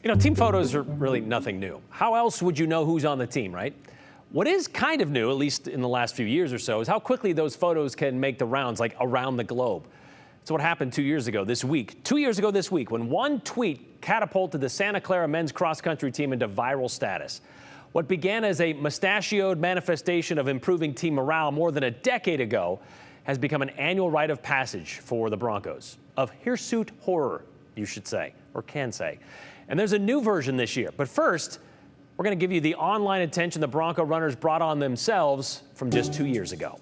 You know, team photos are really nothing new. How else would you know who's on the team, right? What is kind of new, at least in the last few years or so, is how quickly those photos can make the rounds, like around the globe. It's what happened 2 years ago this week. 2 years ago this week, when one tweet catapulted the Santa Clara men's cross-country team into viral status. What began as a mustachioed manifestation of improving team morale more than a decade ago has become an annual rite of passage for the Broncos. Of hirsute horror, you should say, or can say. And there's a new version this year. But first, we're going to give you the online attention the Bronco runners brought on themselves from just 2 years ago.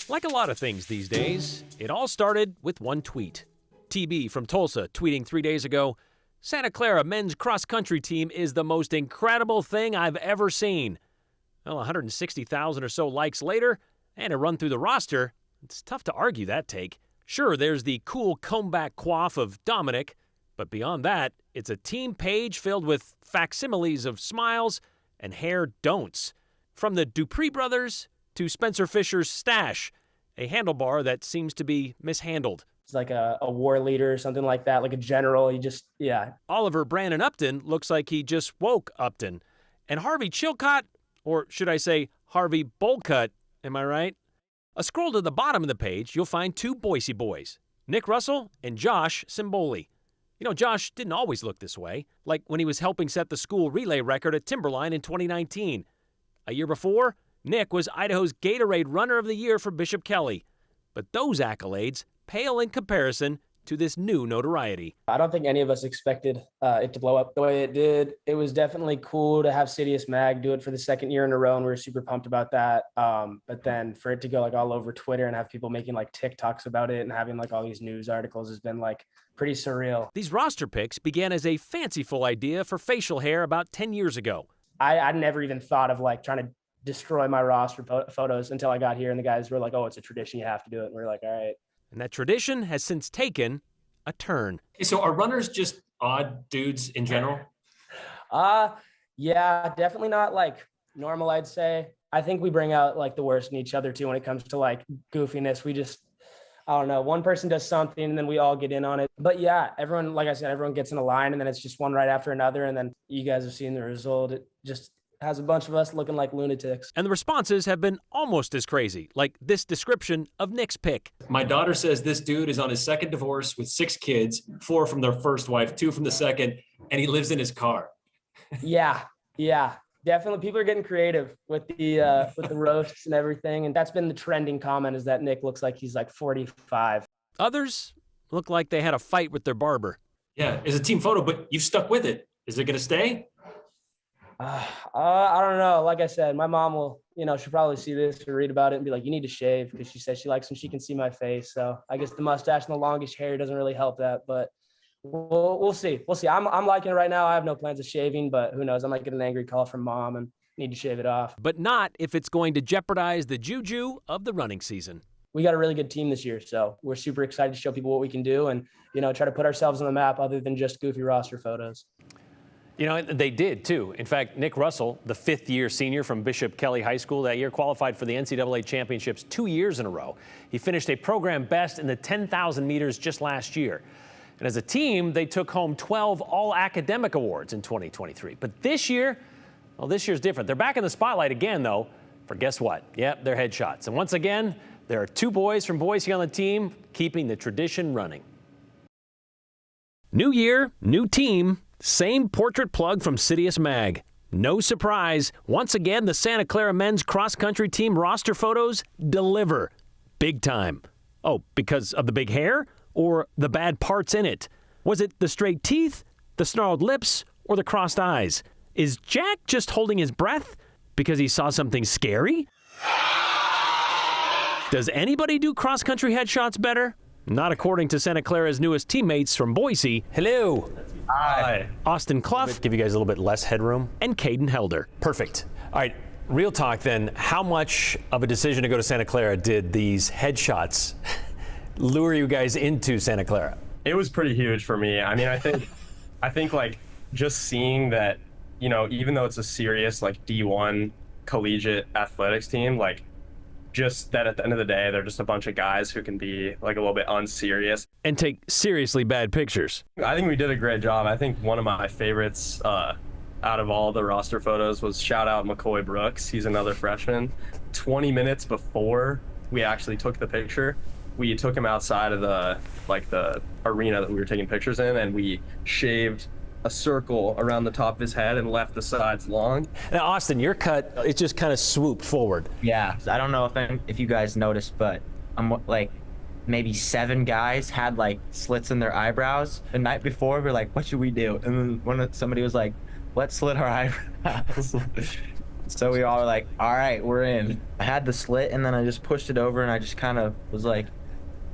Like a lot of things these days, it all started with one tweet. TB from Tulsa tweeting 3 days ago, "Santa Clara men's cross-country team is the most incredible thing I've ever seen." Well, 160,000 or so likes later, and a run through the roster, it's tough to argue that take. Sure, there's the cool comeback quaff of Dominic, but beyond that, it's a team page filled with facsimiles of smiles and hair don'ts. From the Dupree brothers to Spencer Fisher's stash, a handlebar that seems to be mishandled. It's like a war leader or something like that, like a general. Oliver Brandon Upton looks like he just woke Upton. And Harvey Chilcott, or should I say Harvey Bolcutt, am I right? A scroll to the bottom of the page, you'll find two Boise boys, Nick Russell and Josh Simboli. You know, Josh didn't always look this way, like when he was helping set the school relay record at Timberline in 2019. A year before, Nick was Idaho's Gatorade Runner of the Year for Bishop Kelly. But those accolades pale in comparison to this new notoriety. I don't think any of us expected it to blow up the way it did. It was definitely cool to have Citius Mag do it for the second year in a row, and we were super pumped about that. But then for it to go like all over Twitter and have people making like TikToks about it and having like all these news articles has been like pretty surreal. These roster picks began as a fanciful idea for facial hair about 10 years ago. I never even thought of like trying to destroy my roster photos until I got here, and the guys were like, "Oh, it's a tradition, you have to do it." And we were like, "All right." And that tradition has since taken a turn. Okay, so are runners just odd dudes in general? Yeah, definitely not like normal, I'd say. I think we bring out like the worst in each other too when it comes to like goofiness. We just, I don't know, one person does something and then we all get in on it. But yeah, everyone, like I said, everyone gets in a line and then it's just one right after another. And then you guys have seen the result. It just has a bunch of us looking like lunatics. And the responses have been almost as crazy, like this description of Nick's pick. My daughter says this dude is on his second divorce with 6 kids, 4 from their first wife, 2 from the second, and he lives in his car. Yeah, definitely. People are getting creative with the roasts and everything. And that's been the trending comment, is that Nick looks like he's like 45. Others look like they had a fight with their barber. Yeah, it's a team photo, but you've stuck with it. Is it going to stay? I don't know. Like I said, my mom will, she'll probably see this or read about it and be like, "You need to shave," because she says she likes when she can see my face. So I guess the mustache and the longish hair doesn't really help that, but we'll see. We'll see. I'm liking it right now. I have no plans of shaving, but who knows? I might get an angry call from mom and need to shave it off. But not if it's going to jeopardize the juju of the running season. We got a really good team this year, so we're super excited to show people what we can do and, try to put ourselves on the map other than just goofy roster photos. You know, they did, too. In fact, Nick Russell, the fifth-year senior from Bishop Kelly High School that year, qualified for the NCAA championships 2 years in a row. He finished a program best in the 10,000 meters just last year. And as a team, they took home 12 all-academic awards in 2023. But this year, well, this year's different. They're back in the spotlight again, though, for guess what? Yep, they're headshots. And once again, there are 2 boys from Boise on the team, keeping the tradition running. New year, new team. Same portrait plug from Citius Mag. No surprise, once again, the Santa Clara men's cross-country team roster photos deliver. Big time. Oh, because of the big hair? Or the bad parts in it? Was it the straight teeth, the snarled lips, or the crossed eyes? Is Jack just holding his breath because he saw something scary? Does anybody do cross-country headshots better? Not according to Santa Clara's newest teammates from Boise. Hello. Hi. Austin Clough. Give you guys a little bit less headroom. And Caden Helder. Perfect. All right, real talk then. How much of a decision to go to Santa Clara did these headshots lure you guys into Santa Clara? It was pretty huge for me. I mean, I think like just seeing that, even though it's a serious like D1 collegiate athletics team, like just that at the end of the day, they're just a bunch of guys who can be like a little bit unserious And take seriously bad pictures. I think we did a great job. I think one of my favorites out of all the roster photos was shout out McCoy Brooks. He's another freshman. 20 minutes before we actually took the picture, we took him outside of the arena that we were taking pictures in, and we shaved a circle around the top of his head and left the sides long. Now, Austin, your cut, it just kind of swooped forward. Yeah, I don't know if you guys noticed, but I'm like maybe 7 guys had like slits in their eyebrows. The night before, we were like, what should we do? And then somebody was like, let's slit our eyebrows. So we all were like, all right, we're in. I had the slit, and then I just pushed it over, and I just kind of was like,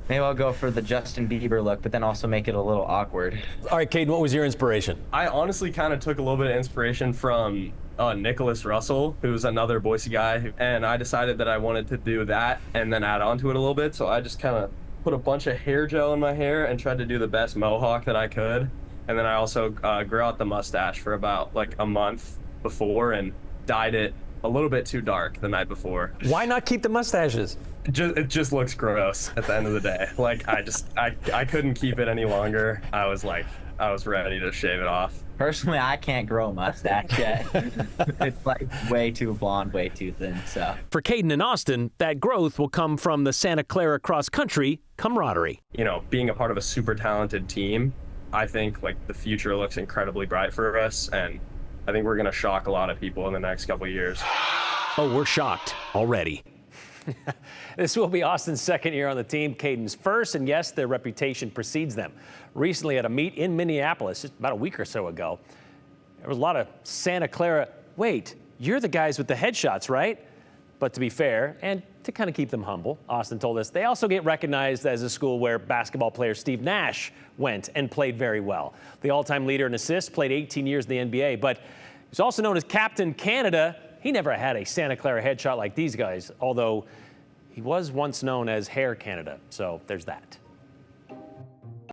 maybe I'll go for the Justin Bieber look, but then also make it a little awkward. All right, Caden, what was your inspiration? I honestly kind of took a little bit of inspiration from Nicholas Russell, who's another Boise guy, and I decided that I wanted to do that and then add on to it a little bit. So I just kind of put a bunch of hair gel in my hair and tried to do the best mohawk that I could. And then I also grew out the mustache for about like a month before and dyed it a little bit too dark the night before. Why not keep the mustaches? It just looks gross at the end of the day. Like I couldn't keep it any longer. I was ready to shave it off. Personally, I can't grow a mustache yet. It's like way too blonde, way too thin. So For Caden and Austin, that growth will come from the Santa Clara cross country camaraderie. You know, being a part of a super talented team, I think like the future looks incredibly bright for us, and I think we're gonna shock a lot of people in the next couple of years. Oh, we're shocked already. This will be Austin's second year on the team, Caden's first, and yes, their reputation precedes them. Recently at a meet in Minneapolis, just about a week or so ago, there was a lot of Santa Clara, wait, you're the guys with the headshots, right? But to be fair, and to kind of keep them humble, Austin told us they also get recognized as a school where basketball player Steve Nash went and played very well. The all-time leader in assists, played 18 years in the NBA, but he's also known as Captain Canada. He never had a Santa Clara headshot like these guys, although he was once known as Hair Canada, so there's that.